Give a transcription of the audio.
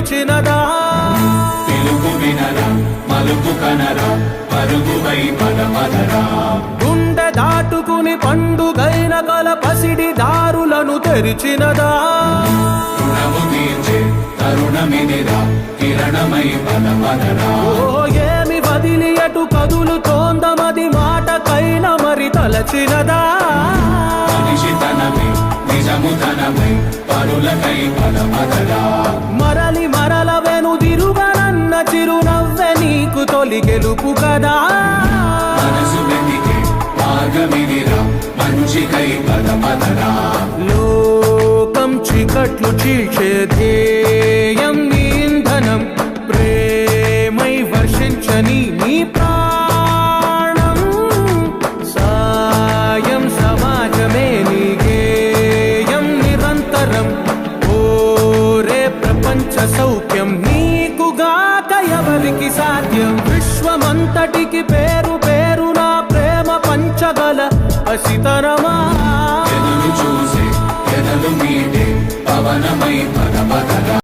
పిలిచినదా పిలుపు వినరా మలుపు కనరా పరుగువై పదమదరా గుండె దాటుకుని పండుగైన కల పసిడి దారులను తెరిచినదా రుణము తీర్చే తరుణమిదిరా కిరణమై పదమదరా ఏమి వదిలి ఎటు కదులుతోందమది మాటకైన మరి తలచినదా మనిషి తనమై నిజము తనమై పరులకై పదమదరా మరలి మరల వెనుదిరుగనన్న చిరునవ్వె నీకు తొలి గెలుపు కదా మనసు వెతికే మార్గమిదిరా మంచికై పదమదరా లోకం చీకట్లు చీల్చే ధ్యేయం నీ ఇంధనం ప్రేమై వర్షించని నీ ప్రాణం సాయం సమాజమే నీ గేయం నిరంతరం ఓరే ప్రపంచ సౌఖ్యం నీకుగాక ఎవరికి సాధ్యం విశ్వమంతటికి పేరు పేరు నా ప్రేమ పంచగల పసితరమా ఎదురు చూసే ఎదలు మీటే పవనమై పదమదరా